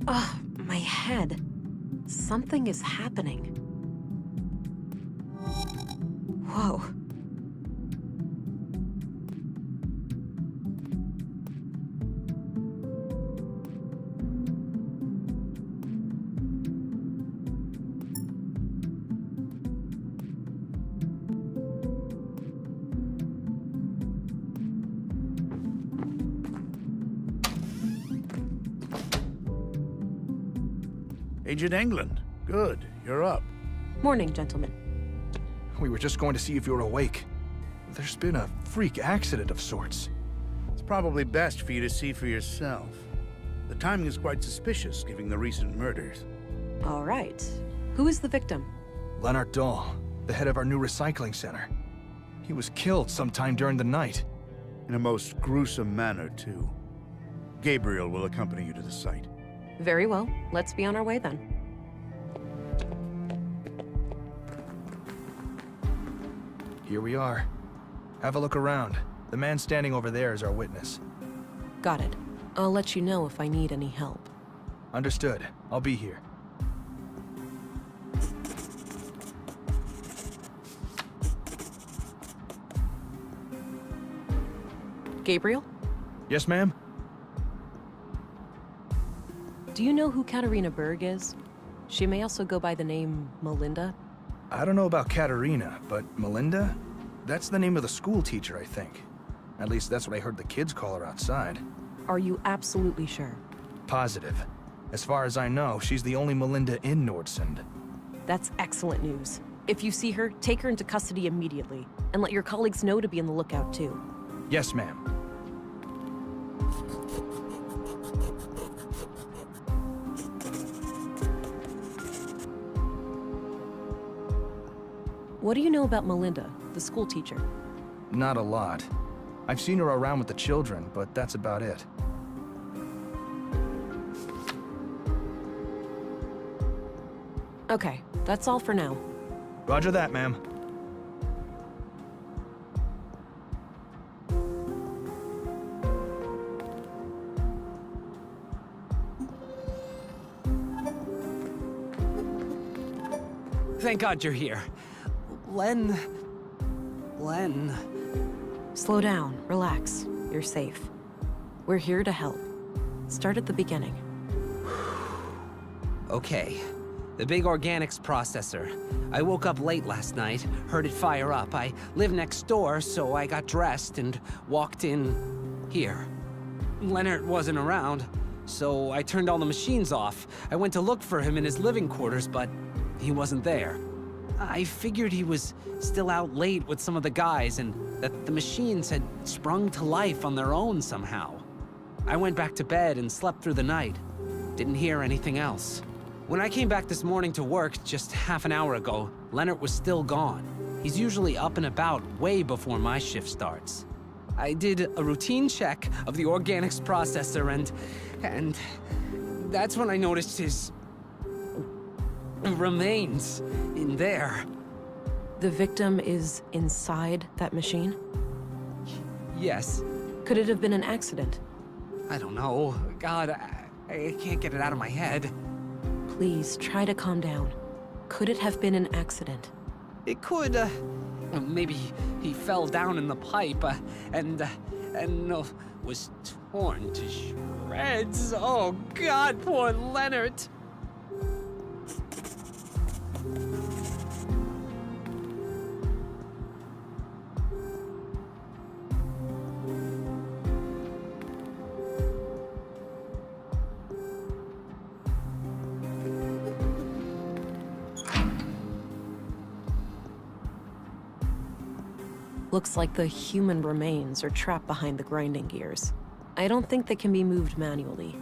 Ugh, my head. Something is happening. Whoa. Agent England. Good, you're up. Morning, gentlemen. We were just going to see if you were awake. There's been a freak accident of sorts. It's probably best for you to see for yourself. The timing is quite suspicious, given the recent murders. All right. Who is the victim? Leonard Dahl, the head of our new recycling center. He was killed sometime during the night. In a most gruesome manner, too. Gabriel will accompany you to the site. Very well. Let's be on our way then. Here we are. Have a look around. The man standing over there is our witness. Got it. I'll let you know if I need any help. Understood. I'll be here. Gabriel? Yes, ma'am? Do you know who Katarina Berg is? She may also go by the name Melinda. I don't know about Katarina, but Melinda? That's the name of the school teacher, I think. At least that's what I heard the kids call her outside. Are you absolutely sure? Positive. As far as I know, she's the only Melinda in Nordsund. That's excellent news. If you see her, take her into custody immediately, and let your colleagues know to be on the lookout too. Yes, ma'am. What do you know about Melinda, the school teacher? Not a lot. I've seen her around with the children, but that's about it. Okay, that's all for now. Roger that, ma'am. Thank God you're here. Len... Slow down, relax. You're safe. We're here to help. Start at the beginning. Okay. The big organics processor. I woke up late last night, heard it fire up. I live next door, so I got dressed and walked in here. Leonard wasn't around, so I turned all the machines off. I went to look for him in his living quarters, but he wasn't there. I figured he was still out late with some of the guys and that the machines had sprung to life on their own somehow. I went back to bed and slept through the night. Didn't hear anything else. When I came back this morning to work just half an hour ago, Leonard was still gone. He's usually up and about way before my shift starts. I did a routine check of the organics processor and that's when I noticed his remains in there. The victim is inside that machine? Yes. Could it have been an accident? I don't know. God, I can't get it out of my head. Please, try to calm down. Could it have been an accident? It could, maybe he fell down in the pipe, and was torn to shreds. Oh, God, poor Leonard. Looks like the human remains are trapped behind the grinding gears. I don't think they can be moved manually.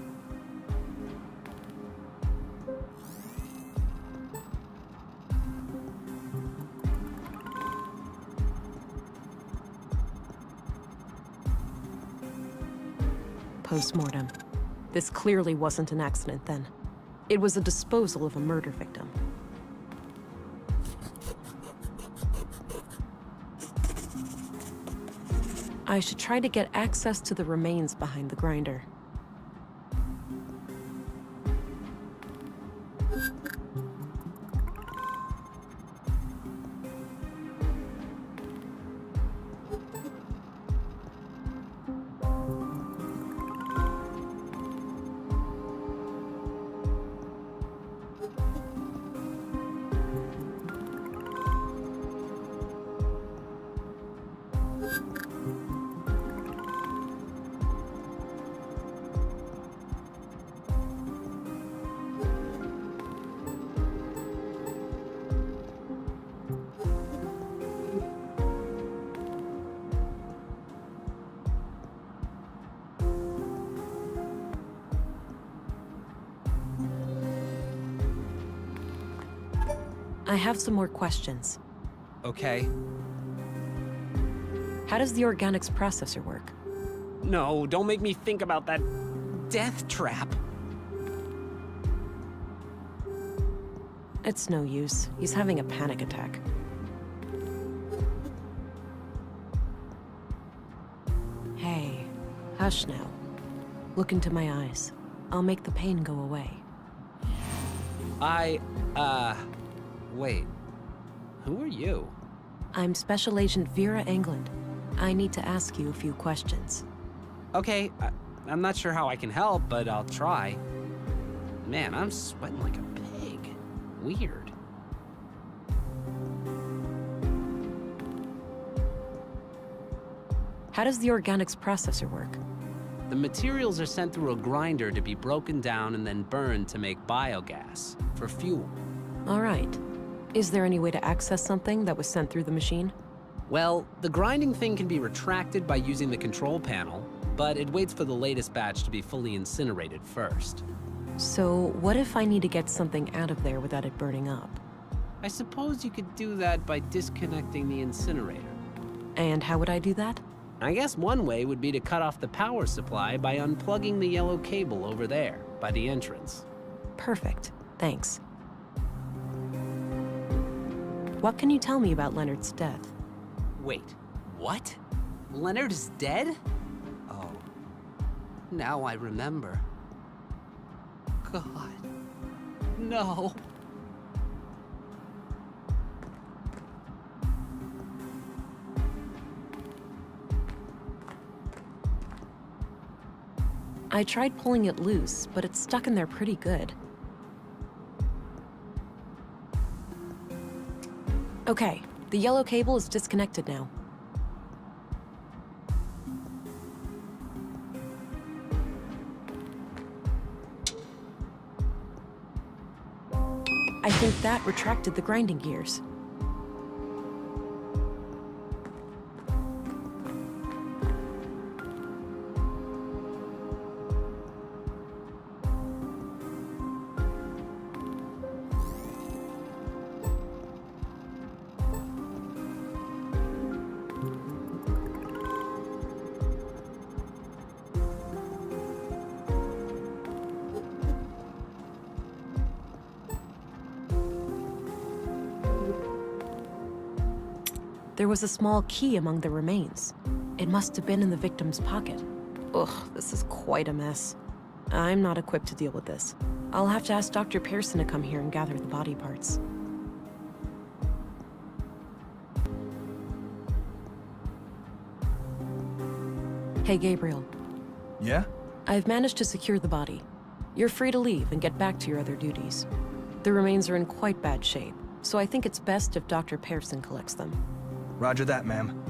Post-mortem. This clearly wasn't an accident then. It was a disposal of a murder victim. I should try to get access to the remains behind the grinder. I have some more questions. Okay. How does the organics processor work? No, don't make me think about that death trap. It's no use. He's having a panic attack. Hey, hush now. Look into my eyes. I'll make the pain go away. Wait. Who are you? I'm Special Agent Vera England. I need to ask you a few questions. Okay, I'm not sure how I can help, but I'll try. Man, I'm sweating like a pig. Weird. How does the organics processor work? The materials are sent through a grinder to be broken down and then burned to make biogas for fuel. All right. Is there any way to access something that was sent through the machine? Well, the grinding thing can be retracted by using the control panel, but it waits for the latest batch to be fully incinerated first. So, what if I need to get something out of there without it burning up? I suppose you could do that by disconnecting the incinerator. And how would I do that? I guess one way would be to cut off the power supply by unplugging the yellow cable over there, by the entrance. Perfect. Thanks. What can you tell me about Leonard's death? Wait, what? Leonard is dead? Oh, now I remember. God, no. I tried pulling it loose, but it's stuck in there pretty good. Okay, the yellow cable is disconnected now. I think that retracted the grinding gears. There was a small key among the remains. It must have been in the victim's pocket. Ugh, this is quite a mess. I'm not equipped to deal with this. I'll have to ask Dr. Pearson to come here and gather the body parts. Hey, Gabriel. Yeah? I've managed to secure the body. You're free to leave and get back to your other duties. The remains are in quite bad shape, so I think it's best if Dr. Pearson collects them. Roger that, ma'am.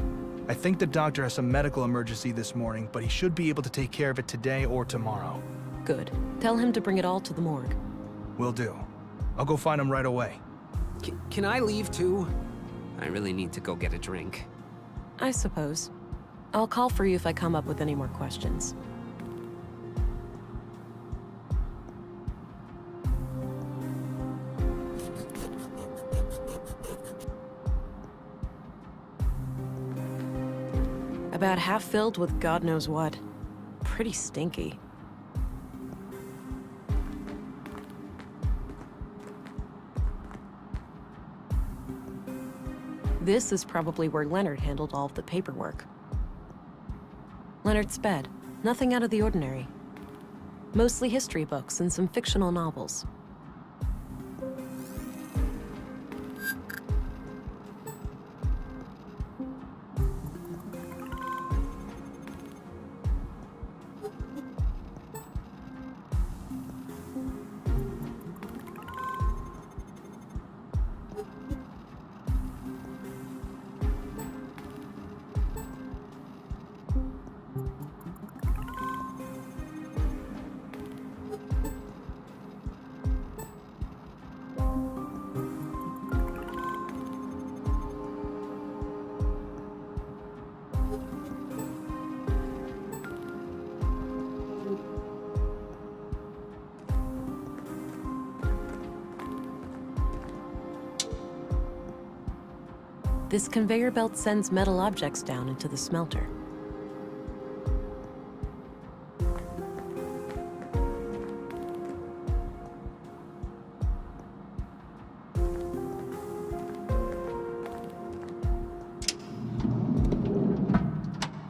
I think the doctor has some medical emergency this morning, but he should be able to take care of it today or tomorrow. Good. Tell him to bring it all to the morgue. Will do. I'll go find him right away. Can I leave too? I really need to go get a drink. I suppose. I'll call for you if I come up with any more questions. About half filled with God knows what. Pretty stinky. This is probably where Leonard handled all of the paperwork. Leonard's bed. Nothing out of the ordinary. Mostly history books and some fictional novels. This conveyor belt sends metal objects down into the smelter.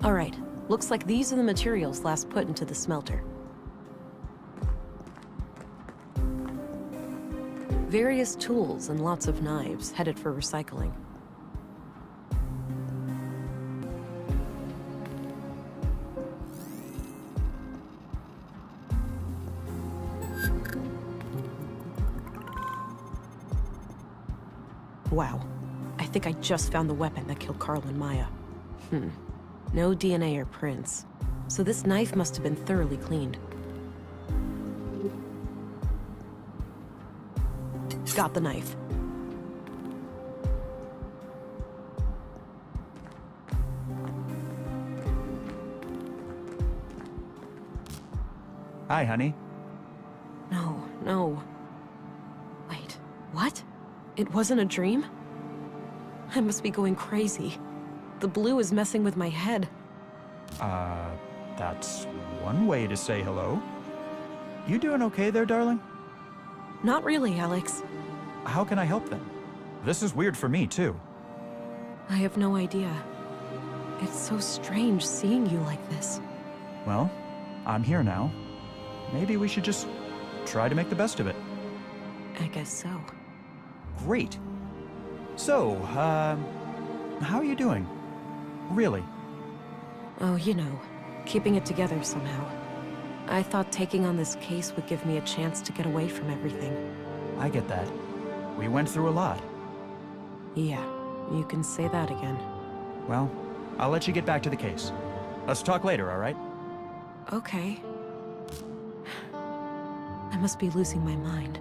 All right, looks like these are the materials last put into the smelter. Various tools and lots of knives headed for recycling. Wow, I think I just found the weapon that killed Carl and Maya. No DNA or prints, so this knife must have been thoroughly cleaned. Got the knife. Hi, honey. No. Wait, what? It wasn't a dream? I must be going crazy. The blue is messing with my head. That's one way to say hello. You doing okay there, darling? Not really, Alex. How can I help then? This is weird for me, too. I have no idea. It's so strange seeing you like this. Well, I'm here now. Maybe we should just try to make the best of it. I guess so. Great. So, how are you doing? Really? Oh, you know, keeping it together somehow. I thought taking on this case would give me a chance to get away from everything. I get that. We went through a lot. Yeah, you can say that again. Well, I'll let you get back to the case. Let's talk later, all right? Okay. I must be losing my mind.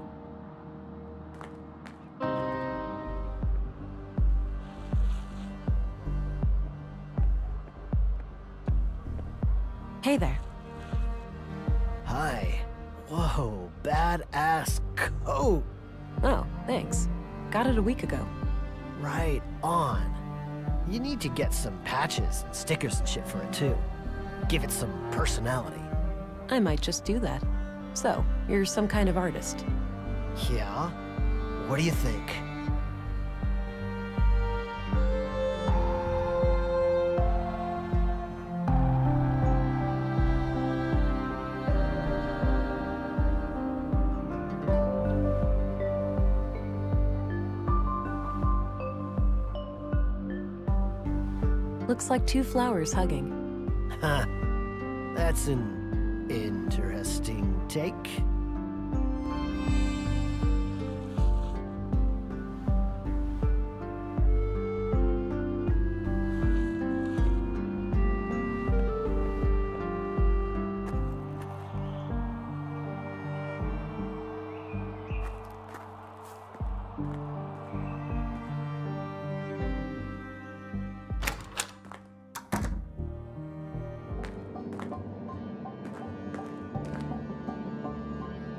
Hey there. Hi. Whoa, badass coat. Oh, thanks. Got it a week ago. Right on. You need to get some patches and stickers and shit for it too. Give it some personality. I might just do that. So, you're some kind of artist. Yeah? What do you think? Looks like two flowers hugging. Huh. That's an interesting take.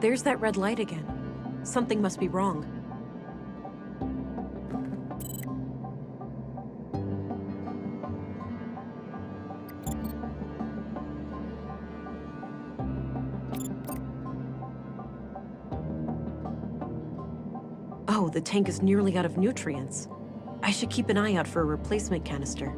There's that red light again. Something must be wrong. Oh, the tank is nearly out of nutrients. I should keep an eye out for a replacement canister.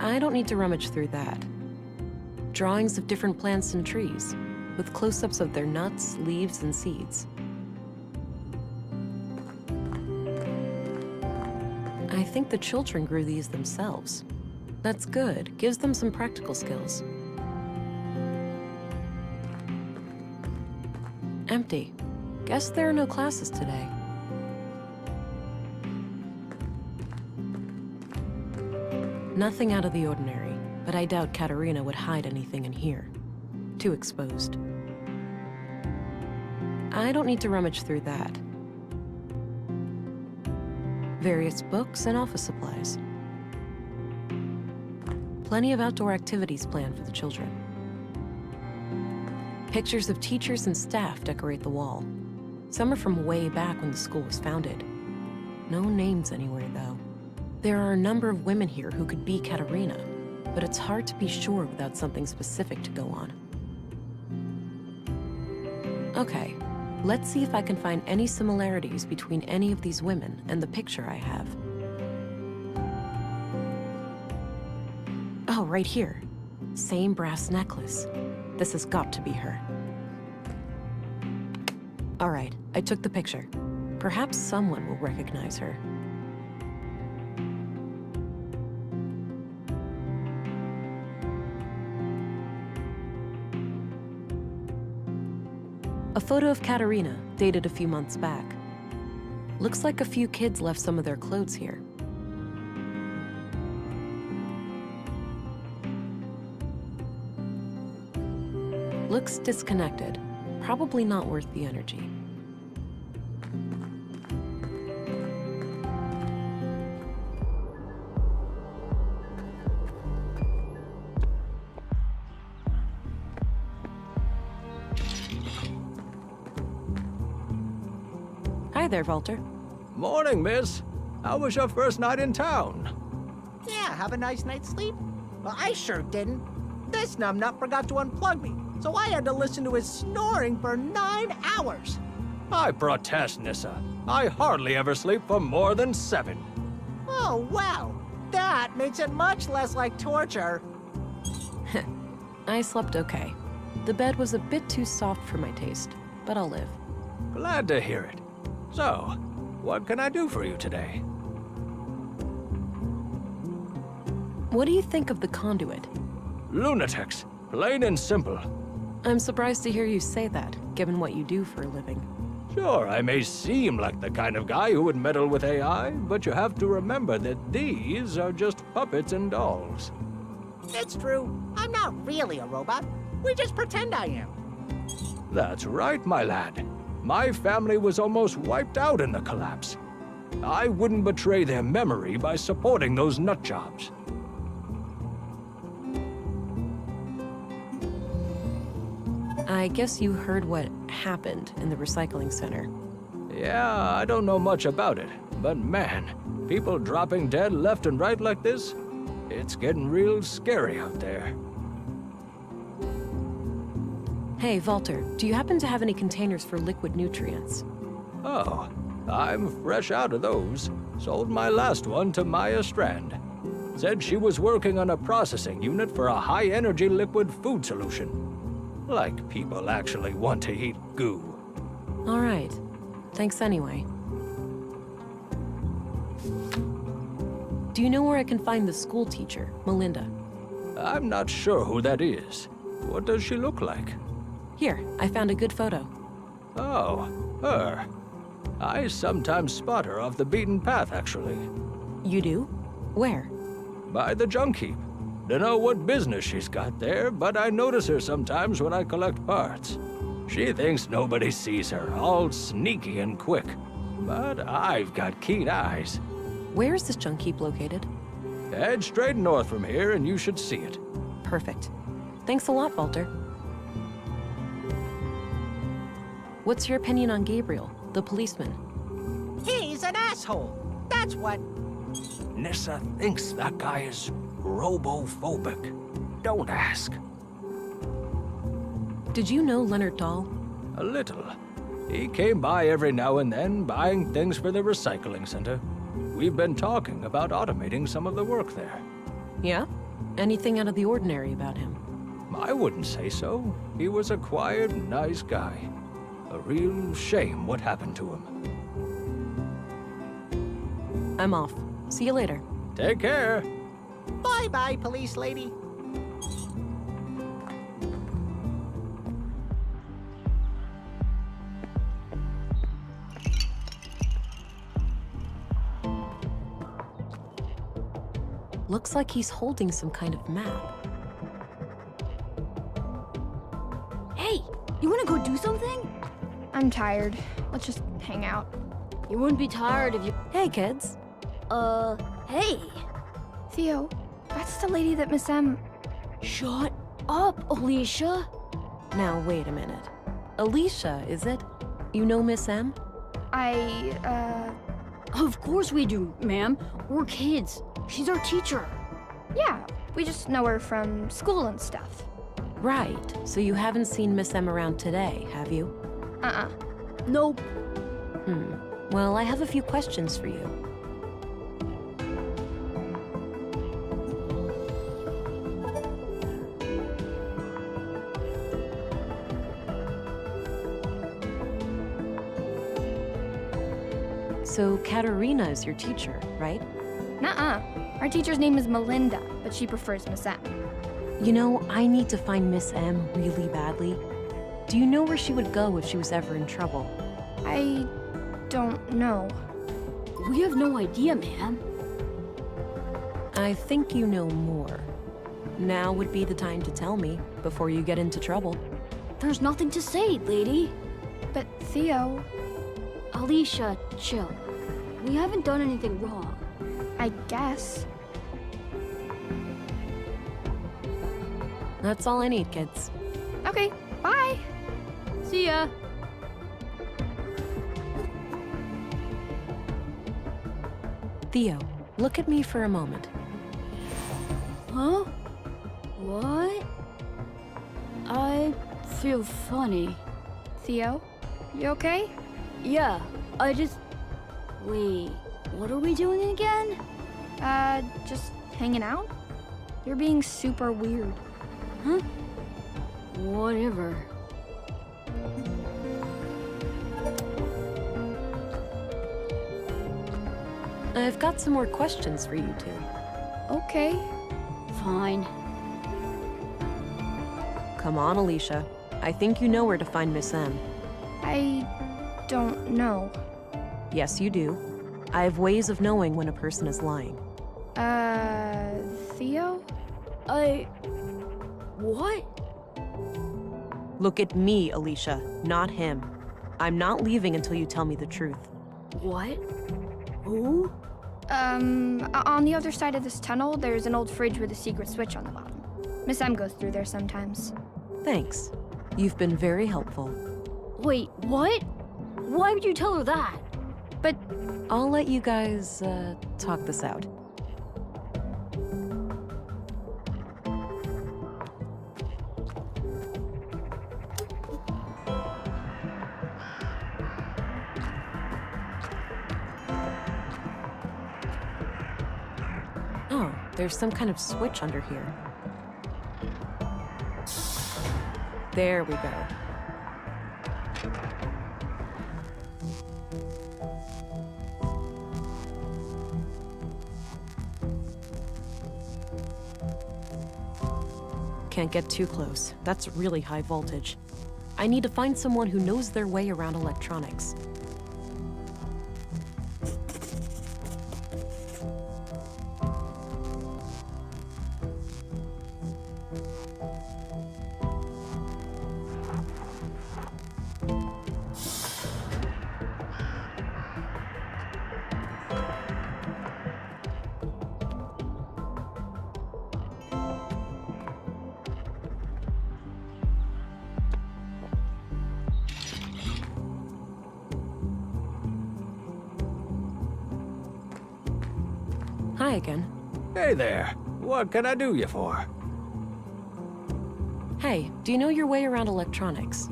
I don't need to rummage through that. Drawings of different plants and trees, with close-ups of their nuts, leaves, and seeds. I think the children grew these themselves. That's good. Gives them some practical skills. Empty. Guess there are no classes today. Nothing out of the ordinary, but I doubt Katerina would hide anything in here. Too exposed. I don't need to rummage through that. Various books and office supplies. Plenty of outdoor activities planned for the children. Pictures of teachers and staff decorate the wall. Some are from way back when the school was founded. No names anywhere, though. There are a number of women here who could be Katerina, but it's hard to be sure without something specific to go on. Okay, let's see if I can find any similarities between any of these women and the picture I have. Oh, right here. Same brass necklace. This has got to be her. All right, I took the picture. Perhaps someone will recognize her. A photo of Katerina, dated a few months back. Looks like a few kids left some of their clothes here. Looks disconnected. Probably not worth the energy. Hi there, Walter. Morning, miss. How was your first night in town? Yeah, have a nice night's sleep? Well, I sure didn't. This numbnut forgot to unplug me, so I had to listen to his snoring for 9 hours. I protest, Nissa. I hardly ever sleep for more than 7. Oh, wow. That makes it much less like torture. I slept okay. The bed was a bit too soft for my taste, but I'll live. Glad to hear it. So, what can I do for you today? What do you think of the conduit? Lunatics, plain and simple. I'm surprised to hear you say that, given what you do for a living. Sure, I may seem like the kind of guy who would meddle with AI, but you have to remember that these are just puppets and dolls. It's true. I'm not really a robot. We just pretend I am. That's right, my lad. My family was almost wiped out in the collapse. I wouldn't betray their memory by supporting those nutjobs. I guess you heard what happened in the recycling center. Yeah, I don't know much about it, but man, people dropping dead left and right like this, it's getting real scary out there. Hey, Walter, do you happen to have any containers for liquid nutrients? Oh, I'm fresh out of those. Sold my last one to Maya Strand. Said she was working on a processing unit for a high-energy liquid food solution. Like people actually want to eat goo. All right. Thanks anyway. Do you know where I can find the school teacher, Melinda? I'm not sure who that is. What does she look like? Here, I found a good photo. Oh, her. I sometimes spot her off the beaten path, actually. You do? Where? By the junk heap. Dunno what business she's got there, but I notice her sometimes when I collect parts. She thinks nobody sees her, all sneaky and quick. But I've got keen eyes. Where is this junk heap located? Head straight north from here and you should see it. Perfect. Thanks a lot, Walter. What's your opinion on Gabriel, the policeman? He's an asshole. That's what. Nissa thinks that guy is robophobic. Don't ask. Did you know Leonard Dahl? A little. He came by every now and then, buying things for the recycling center. We've been talking about automating some of the work there. Yeah? Anything out of the ordinary about him? I wouldn't say so. He was a quiet, nice guy. A real shame what happened to him. I'm off. See you later. Take care. Bye-bye, police lady. Looks like he's holding some kind of map. Hey, you wanna go do something? I'm tired. Let's just hang out. You wouldn't be tired if you... Hey, kids. Hey. Theo, that's the lady that Miss M... Shut up, Alicia. Now, wait a minute. Alicia, is it? You know Miss M? Of course we do, ma'am. We're kids. She's our teacher. Yeah, we just know her from school and stuff. Right. So you haven't seen Miss M around today, have you? Nope. Well, I have a few questions for you. So, Katerina is your teacher, right? Nuh-uh. Our teacher's name is Melinda, but she prefers Miss M. You know, I need to find Miss M really badly. Do you know where she would go if she was ever in trouble? I don't know. We have no idea, ma'am. I think you know more. Now would be the time to tell me, before you get into trouble. There's nothing to say, lady. But Theo, Alicia, chill. We haven't done anything wrong. I guess. That's all I need, kids. Okay, bye. See ya. Theo, look at me for a moment. Huh? What? I feel funny. Theo, you okay? Yeah, I just... Wait, what are we doing again? Just hanging out? You're being super weird. Huh? Whatever. I've got some more questions for you two. Okay. Fine. Come on, Alicia. I think you know where to find Miss M. I don't know. Yes, you do. I have ways of knowing when a person is lying. Theo? What? Look at me, Alicia, not him. I'm not leaving until you tell me the truth. What? Who? On the other side of this tunnel, there's an old fridge with a secret switch on the bottom. Miss M goes through there sometimes. Thanks. You've been very helpful. Wait, what? Why would you tell her that? But I'll let you guys, talk this out. Oh, there's some kind of switch under here. There we go. Can't get too close. That's really high voltage. I need to find someone who knows their way around electronics. Hi again. Hey there. What can I do you for? Hey, do you know your way around electronics?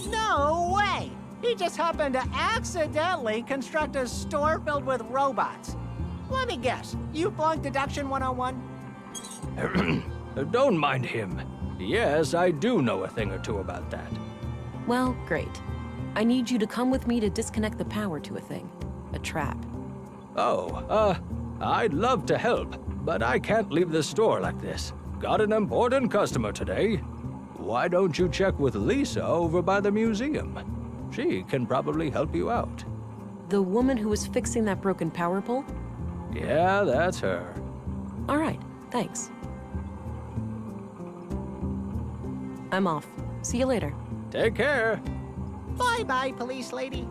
No way! He just happened to accidentally construct a store filled with robots. Let me guess, you flunked Deduction 101? Don't mind him. Yes, I do know a thing or two about that. Well, great. I need you to come with me to disconnect the power to a thing. A trap. Oh, I'd love to help, but I can't leave the store like this. Got an important customer today. Why don't you check with Lisa over by the museum? She can probably help you out. The woman who was fixing that broken power pole? Yeah, that's her. All right, thanks. I'm off. See you later. Take care. Bye-bye, police lady.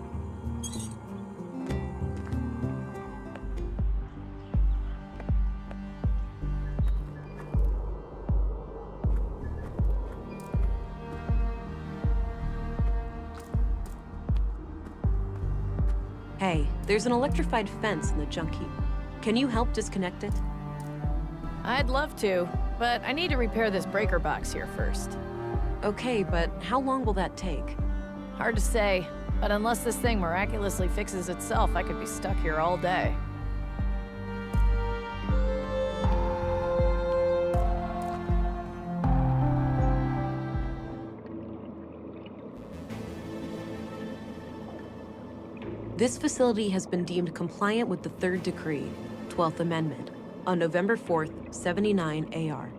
Hey, there's an electrified fence in the junk heap. Can you help disconnect it? I'd love to, but I need to repair this breaker box here first. Okay, but how long will that take? Hard to say, but unless this thing miraculously fixes itself, I could be stuck here all day. This facility has been deemed compliant with the Third Decree, 12th Amendment, on November 4th, 79 AR.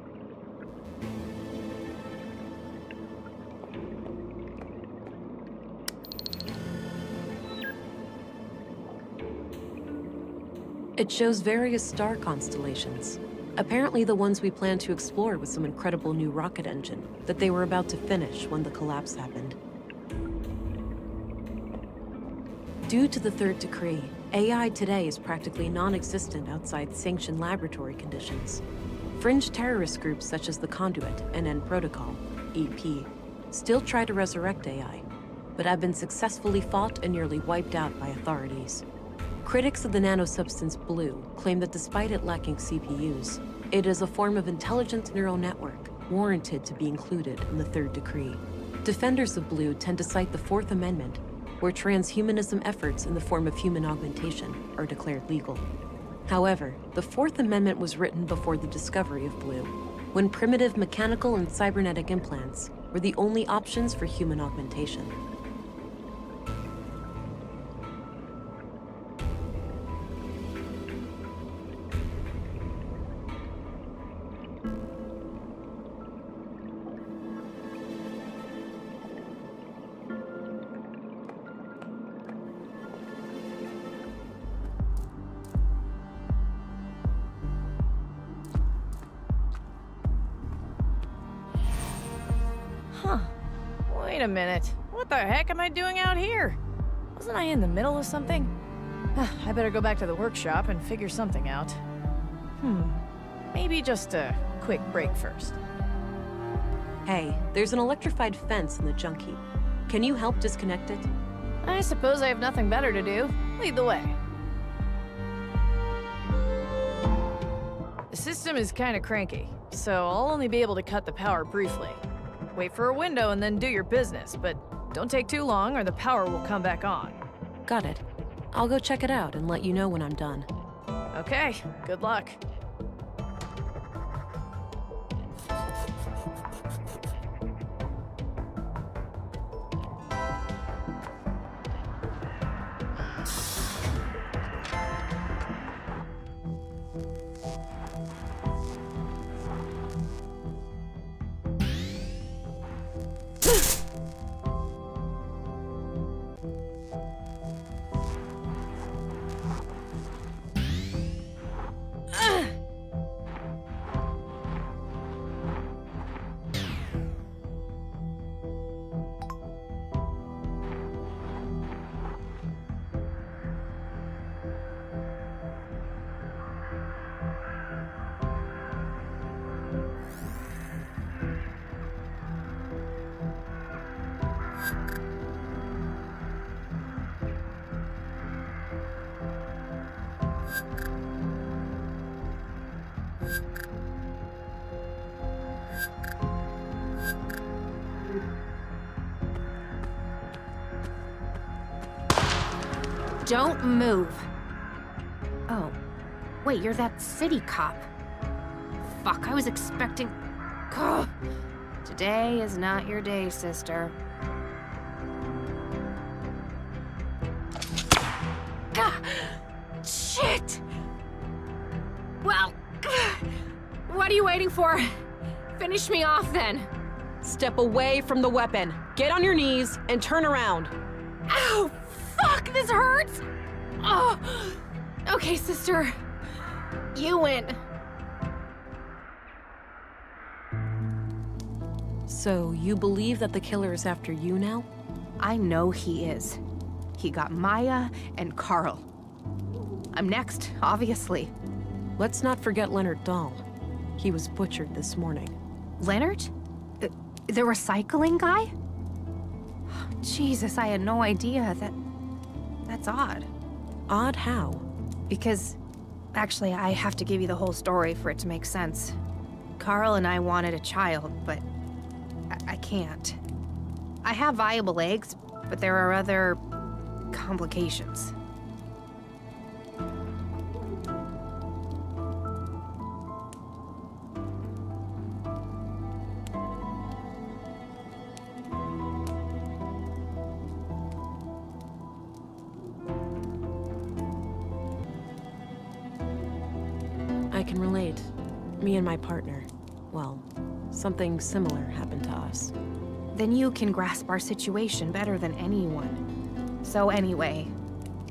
It shows various star constellations. Apparently the ones we planned to explore with some incredible new rocket engine that they were about to finish when the collapse happened. Due to the Third Decree, AI today is practically non-existent outside sanctioned laboratory conditions. Fringe terrorist groups such as the Conduit and End Protocol, EP, still try to resurrect AI, but have been successfully fought and nearly wiped out by authorities. Critics of the nanosubstance Blue claim that despite it lacking CPUs, it is a form of intelligent neural network warranted to be included in the Third Decree. Defenders of Blue tend to cite the Fourth Amendment, where transhumanism efforts in the form of human augmentation are declared legal. However, the Fourth Amendment was written before the discovery of Blue, when primitive mechanical and cybernetic implants were the only options for human augmentation. Huh. Wait a minute. What the heck am I doing out here? Wasn't I in the middle of something? I better go back to the workshop and figure something out. Maybe just a quick break first. Hey, there's an electrified fence in the junk heap. Can you help disconnect it? I suppose I have nothing better to do. Lead the way. The system is kind of cranky, so I'll only be able to cut the power briefly. Wait for a window and then do your business, but don't take too long or the power will come back on. Got it. I'll go check it out and let you know when I'm done. Okay, good luck. Don't move. Oh, wait, you're that city cop. Fuck, I was expecting... Ugh. Today is not your day, sister. Gah! Shit! Well, what are you waiting for? Finish me off then. Step away from the weapon. Get on your knees and turn around. Ow! Fuck, this hurts! Oh! Okay, sister. You win. So, you believe that the killer is after you now? I know he is. He got Maya and Carl. I'm next, obviously. Let's not forget Leonard Dahl. He was butchered this morning. Leonard? The recycling guy? Jesus, I had no idea. That's odd. Odd how? Because, actually, I have to give you the whole story for it to make sense. Carl and I wanted a child, but I can't. I have viable eggs, but there are other complications. I can relate. Me and my partner. Well, something similar happened to us. Then you can grasp our situation better than anyone. So anyway,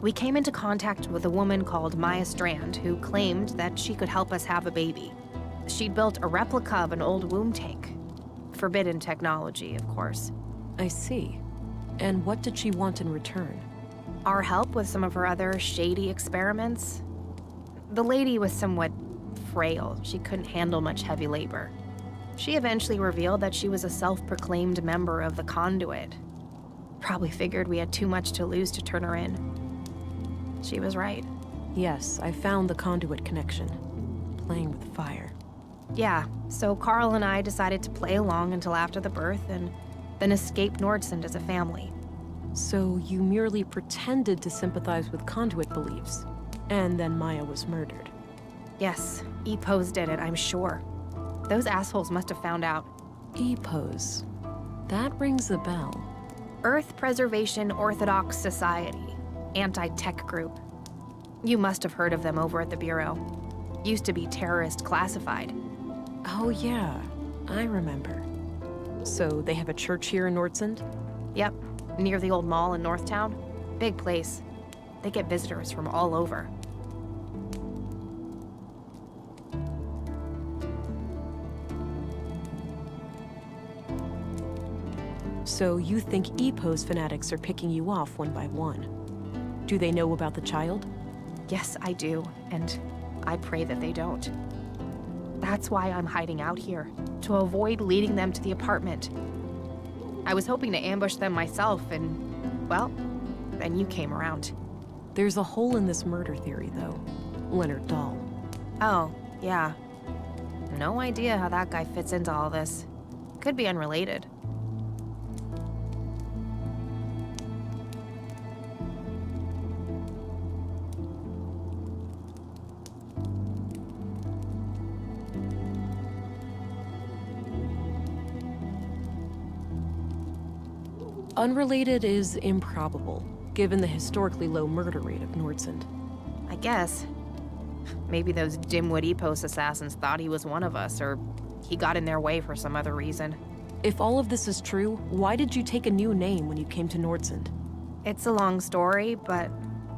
we came into contact with a woman called Maya Strand who claimed that she could help us have a baby. She'd built a replica of an old womb tank. Forbidden technology, of course. I see. And what did she want in return? Our help with some of her other shady experiments. The lady was somewhat frail. She couldn't handle much heavy labor. She eventually revealed that she was a self-proclaimed member of the Conduit. Probably figured we had too much to lose to turn her in. She was right. Yes, I found the Conduit connection. Playing with fire. Yeah, so Carl and I decided to play along until after the birth and then escape Nordsund as a family. So you merely pretended to sympathize with Conduit beliefs, and then Maya was murdered. Yes, EPOs did it, I'm sure. Those assholes must have found out. EPOs. That rings a bell. Earth Preservation Orthodox Society. Anti-tech group. You must have heard of them over at the Bureau. Used to be terrorist classified. Oh yeah, I remember. So they have a church here in Nordsund? Yep, near the old mall in Northtown. Big place. They get visitors from all over. So you think EPO's fanatics are picking you off one by one? Do they know about the child? Yes, I do, and I pray that they don't. That's why I'm hiding out here, to avoid leading them to the apartment. I was hoping to ambush them myself, and, well, then you came around. There's a hole in this murder theory, though. Leonard Dahl. Oh, yeah. No idea how that guy fits into all this. Could be unrelated. Unrelated is improbable, given the historically low murder rate of Nordsund. I guess. Maybe those dimwit EPOS assassins thought he was one of us, or he got in their way for some other reason. If all of this is true, why did you take a new name when you came to Nordsund? It's a long story, but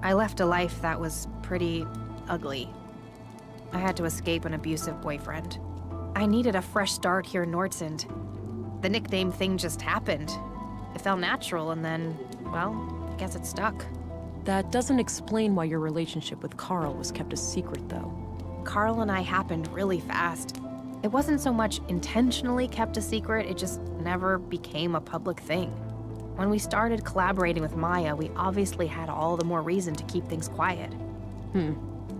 I left a life that was pretty ugly. I had to escape an abusive boyfriend. I needed a fresh start here in Nordsund. The nickname thing just happened. It felt natural, and then, well, I guess it stuck. That doesn't explain why your relationship with Carl was kept a secret, though. Carl and I happened really fast. It wasn't so much intentionally kept a secret, it just never became a public thing. When we started collaborating with Maya, we obviously had all the more reason to keep things quiet.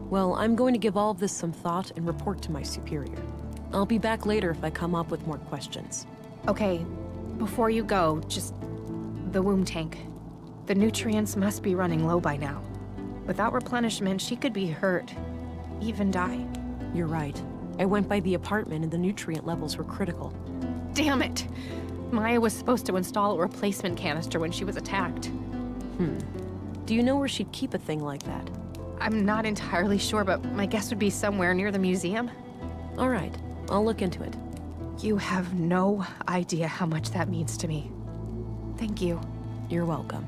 Well, I'm going to give all of this some thought and report to my superior. I'll be back later if I come up with more questions. Okay, before you go, just the womb tank. The nutrients must be running low by now. Without replenishment, she could be hurt, even die. You're right. I went by the apartment and the nutrient levels were critical. Damn it! Maya was supposed to install a replacement canister when she was attacked. Do you know where she'd keep a thing like that? I'm not entirely sure, but my guess would be somewhere near the museum. All right, I'll look into it. You have no idea how much that means to me. Thank you. You're welcome.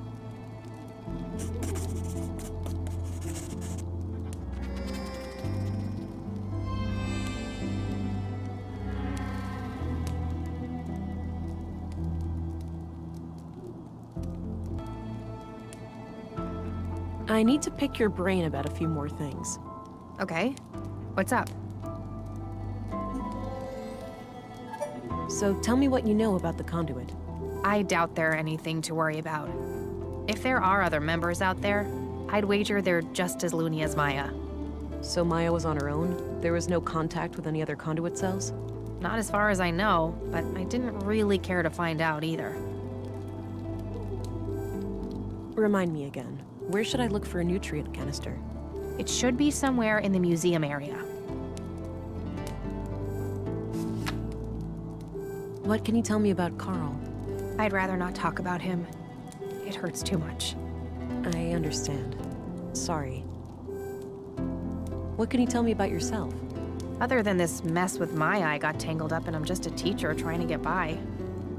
I need to pick your brain about a few more things. Okay. What's up? So tell me what you know about the conduit. I doubt they're anything to worry about. If there are other members out there, I'd wager they're just as loony as Maya. So Maya was on her own? There was no contact with any other conduit cells? Not as far as I know, but I didn't really care to find out either. Remind me again, where should I look for a nutrient canister? It should be somewhere in the museum area. What can you tell me about Carl? I'd rather not talk about him. It hurts too much. I understand. Sorry. What can you tell me about yourself? Other than this mess with Maya I got tangled up in, I'm just a teacher trying to get by.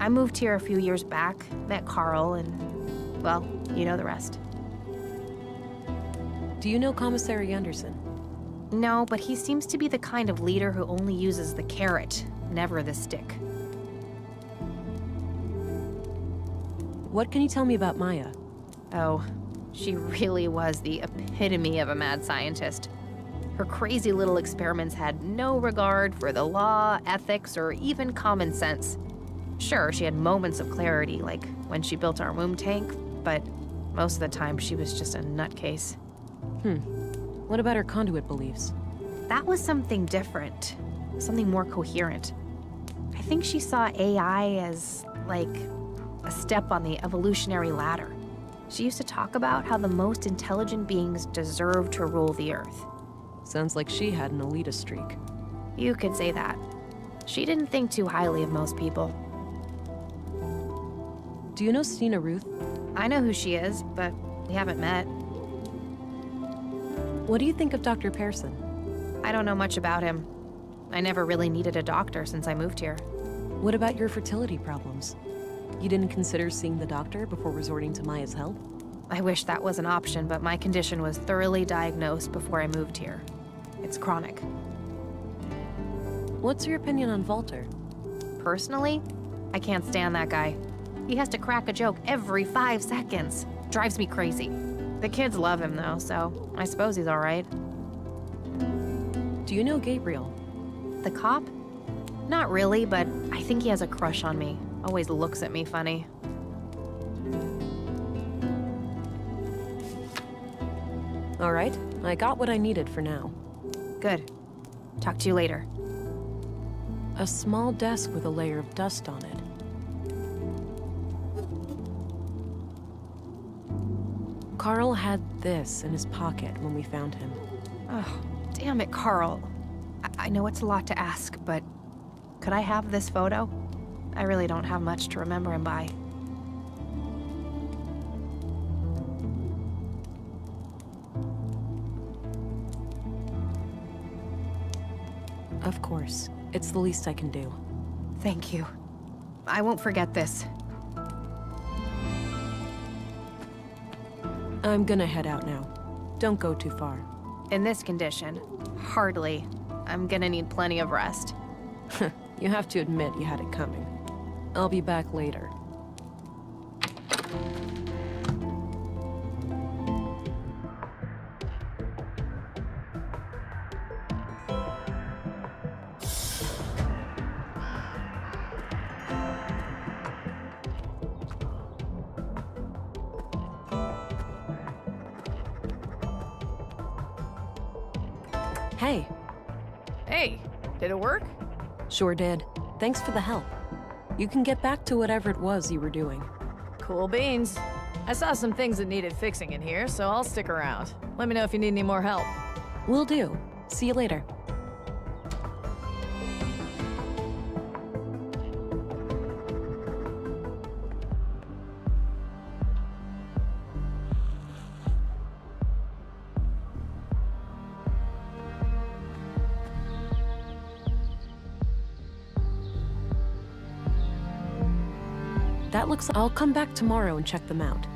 I moved here a few years back, met Carl, and, well, you know the rest. Do you know Commissary Anderson? No, but he seems to be the kind of leader who only uses the carrot, never the stick. What can you tell me about Maya? Oh, she really was the epitome of a mad scientist. Her crazy little experiments had no regard for the law, ethics, or even common sense. Sure, she had moments of clarity, like when she built our womb tank, but most of the time she was just a nutcase. What about her conduit beliefs? That was something different, something more coherent. I think she saw AI as, like, a step on the evolutionary ladder. She used to talk about how the most intelligent beings deserve to rule the Earth. Sounds like she had an elitist streak. You could say that. She didn't think too highly of most people. Do you know Stina Ruth? I know who she is, but we haven't met. What do you think of Dr. Pearson? I don't know much about him. I never really needed a doctor since I moved here. What about your fertility problems? You didn't consider seeing the doctor before resorting to Maya's help? I wish that was an option, but my condition was thoroughly diagnosed before I moved here. It's chronic. What's your opinion on Walter? Personally, I can't stand that guy. He has to crack a joke every 5 seconds. Drives me crazy. The kids love him though, so I suppose he's all right. Do you know Gabriel? The cop? Not really, but I think he has a crush on me. Always looks at me funny. All right, I got what I needed for now. Good. Talk to you later. A small desk with a layer of dust on it. Carl had this in his pocket when we found him. Oh, damn it, Carl. I know it's a lot to ask, but could I have this photo? I really don't have much to remember him by. Of course. It's the least I can do. Thank you. I won't forget this. I'm gonna head out now. Don't go too far. In this condition, hardly. I'm gonna need plenty of rest. You have to admit you had it coming. I'll be back later. Hey. Hey, did it work? Sure did. Thanks for the help. You can get back to whatever it was you were doing. Cool beans. I saw some things that needed fixing in here, so I'll stick around. Let me know if you need any more help. Will do. See you later. That looks... I'll come back tomorrow and check them out.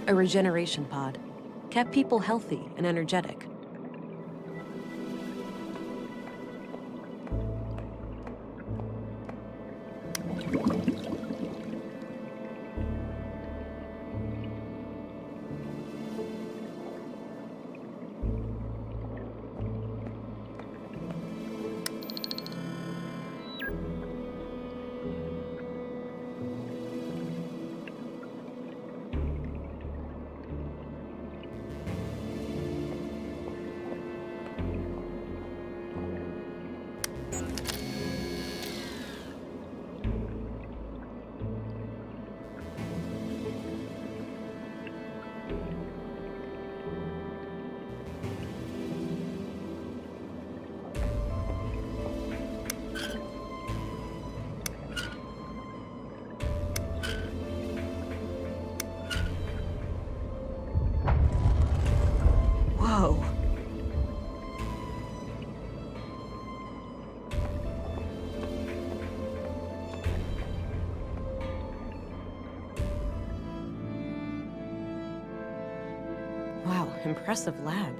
A regeneration pod. Kept people healthy and energetic. Whoa. Wow, impressive lab.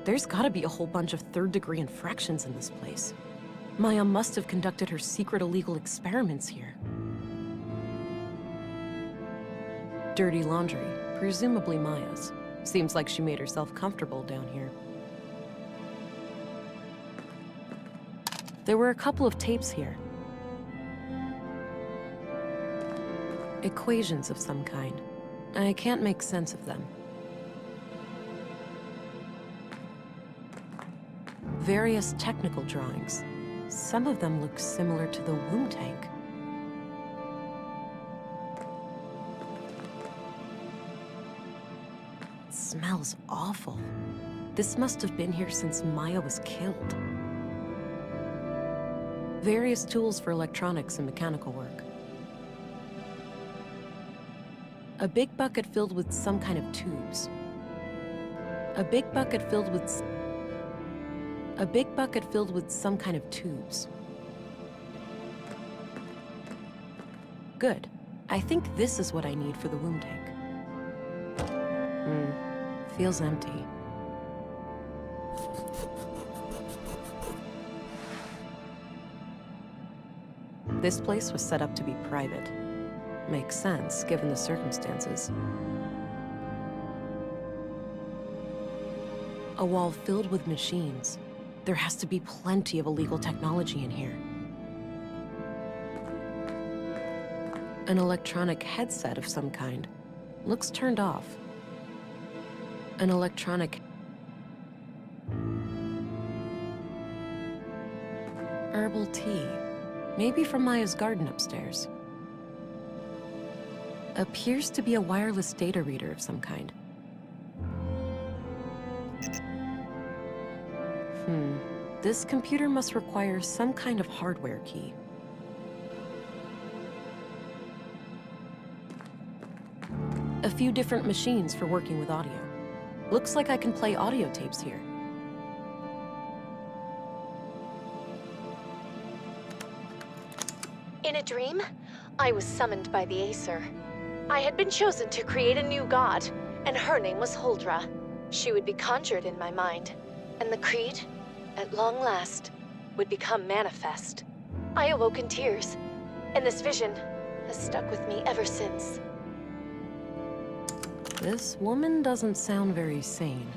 There's gotta be a whole bunch of third-degree infractions in this place. Maya must have conducted her secret illegal experiments here. Dirty laundry, presumably Maya's. Seems like she made herself comfortable down here. There were a couple of tapes here. Equations of some kind. I can't make sense of them. Various technical drawings. Some of them look similar to the womb tank. It smells awful. This must have been here since Maya was killed. Various tools for electronics and mechanical work. A big bucket filled with some kind of tubes. A big bucket filled with some kind of tubes. Good. I think this is what I need for the womb tank. Feels empty. This place was set up to be private. Makes sense, given the circumstances. A wall filled with machines. There has to be plenty of illegal technology in here. An electronic headset of some kind. Looks turned off. An electronic... herbal tea. Maybe from Maya's garden upstairs. Appears to be a wireless data reader of some kind. This computer must require some kind of hardware key. A few different machines for working with audio. Looks like I can play audio tapes here. In a dream, I was summoned by the Acer. I had been chosen to create a new god, and her name was Huldra. She would be conjured in my mind, and the creed, at long last, would become manifest. I awoke in tears, and this vision has stuck with me ever since. This woman doesn't sound very sane.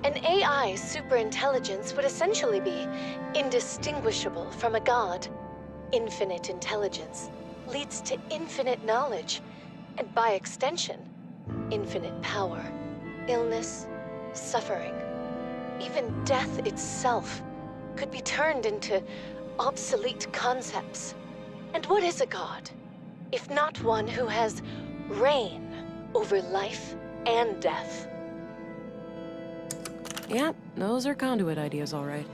An AI superintelligence would essentially be indistinguishable from a god. Infinite intelligence leads to infinite knowledge, and by extension, infinite power. Illness, suffering, even death itself could be turned into obsolete concepts. And what is a god, if not one who has reign over life and death? Yeah, those are conduit ideas, all right.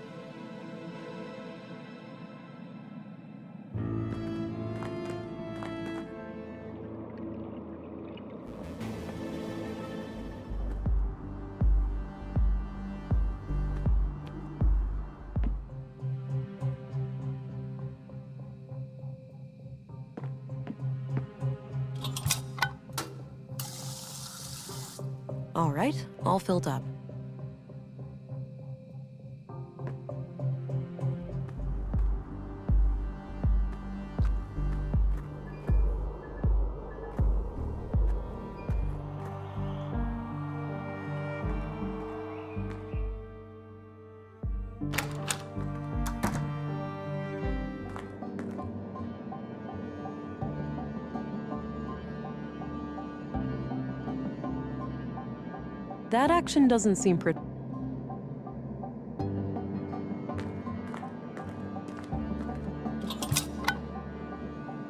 All right, all filled up. That action doesn't seem pretty.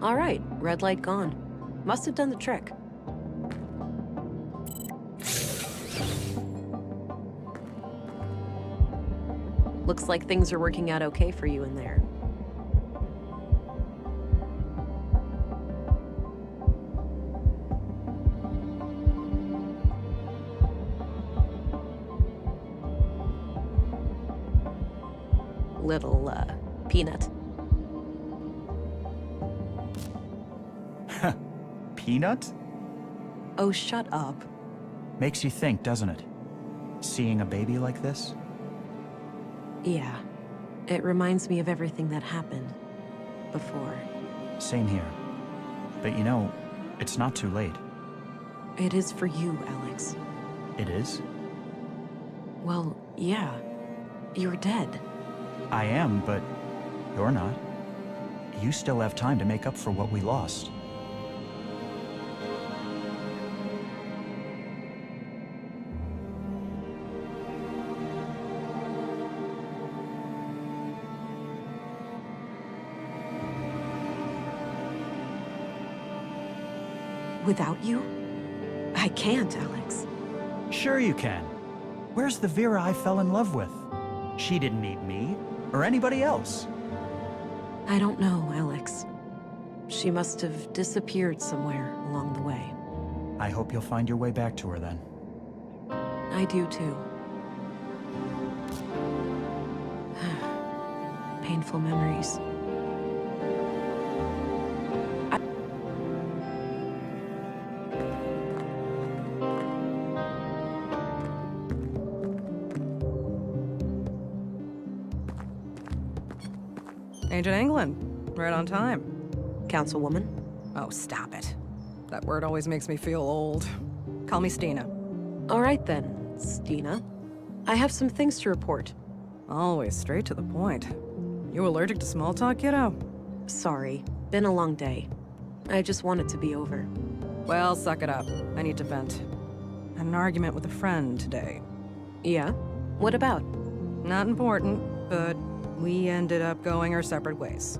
All right, red light gone. Must have done the trick. Looks like things are working out okay for you in there. Little, peanut. Peanut? Oh, shut up. Makes you think, doesn't it? Seeing a baby like this? Yeah. It reminds me of everything that happened before. Same here. But you know, it's not too late. It is for you, Alex. It is? Well, yeah. You're dead. I am, but you're not. You still have time to make up for what we lost. Without you? I can't, Alex. Sure you can. Where's the Vera I fell in love with? She didn't need me, or anybody else. I don't know, Alex. She must have disappeared somewhere along the way. I hope you'll find your way back to her then. I do too. Painful memories. Agent England, right on time. Councilwoman? Oh, stop it. That word always makes me feel old. Call me Stina. All right then, Stina. I have some things to report. Always straight to the point. You allergic to small talk, kiddo? Sorry. Been a long day. I just want it to be over. Well, suck it up. I need to vent. Had an argument with a friend today. Yeah? What about? Not important, but we ended up going our separate ways.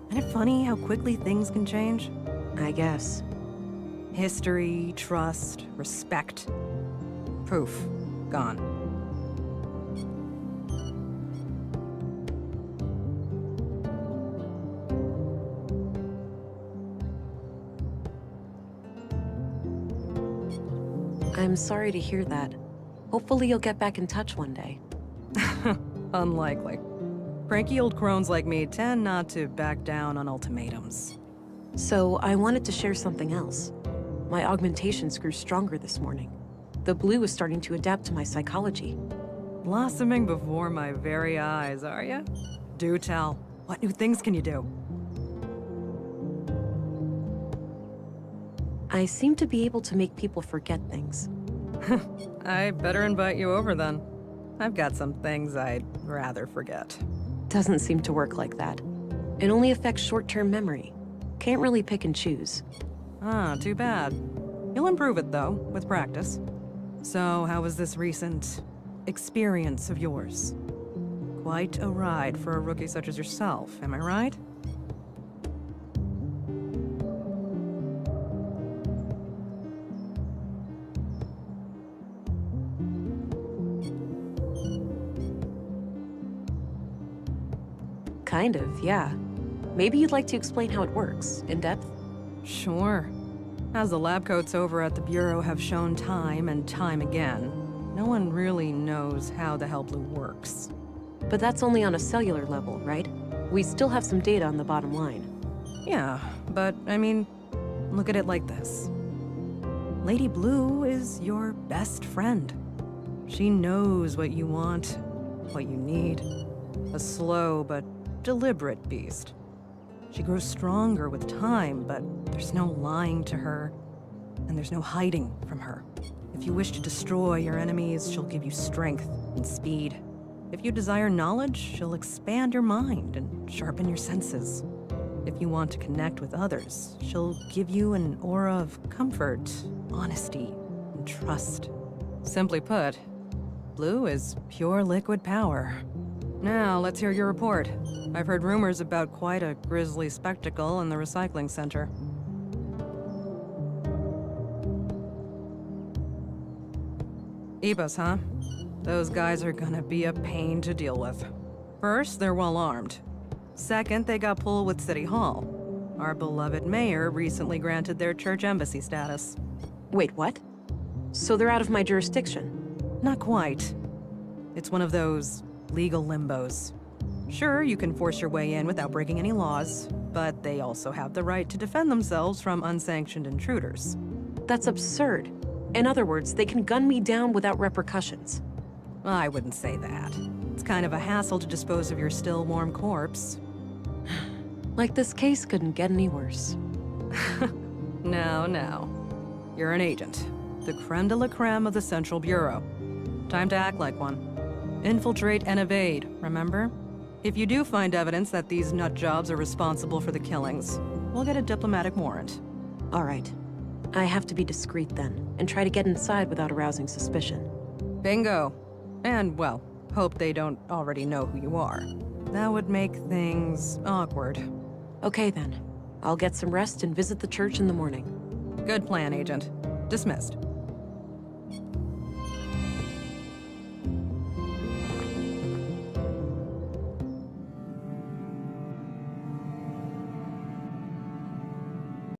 Isn't it funny how quickly things can change? I guess. History, trust, respect. Poof. Gone. I'm sorry to hear that. Hopefully you'll get back in touch one day. Unlikely. Cranky old crones like me tend not to back down on ultimatums. So, I wanted to share something else. My augmentations grew stronger this morning. The blue is starting to adapt to my psychology. Blossoming before my very eyes, are ya? Do tell. What new things can you do? I seem to be able to make people forget things. I better invite you over then. I've got some things I'd rather forget. Doesn't seem to work like that. It only affects short-term memory. Can't really pick and choose. Ah, too bad. You'll improve it, though, with practice. So, how was this recent experience of yours? Quite a ride for a rookie such as yourself, am I right? Kind of, yeah. Maybe you'd like to explain how it works, in depth? Sure. As the lab coats over at the Bureau have shown time and time again, no one really knows how the hell blue works. But that's only on a cellular level, right? We still have some data on the bottom line. Yeah, but, I mean, look at it like this. Lady Blue is your best friend. She knows what you want, what you need. A slow but deliberate beast. She grows stronger with time, but there's no lying to her, and there's no hiding from her. If you wish to destroy your enemies, she'll give you strength and speed. If you desire knowledge, she'll expand your mind and sharpen your senses. If you want to connect with others, she'll give you an aura of comfort, honesty, and trust. Simply put, Blue is pure liquid power. Now, let's hear your report. I've heard rumors about quite a grisly spectacle in the recycling center. Ebos, huh? Those guys are gonna be a pain to deal with. First, they're well armed. Second, they got pulled with City Hall. Our beloved mayor recently granted their church embassy status. Wait, what? So they're out of my jurisdiction? Not quite. It's one of those legal limbos. Sure, you can force your way in without breaking any laws, but they also have the right to defend themselves from unsanctioned intruders. That's absurd. In other words, they can gun me down without repercussions. I wouldn't say that. It's kind of a hassle to dispose of your still warm corpse. Like this case couldn't get any worse. No. You're an agent. The creme de la creme of the Central Bureau. Time to act like one. Infiltrate and evade, remember? If you do find evidence that these nut jobs are responsible for the killings, we'll get a diplomatic warrant. All right. I have to be discreet then, and try to get inside without arousing suspicion. Bingo. And, well, hope they don't already know who you are. That would make things awkward. Okay then. I'll get some rest and visit the church in the morning. Good plan, Agent. Dismissed.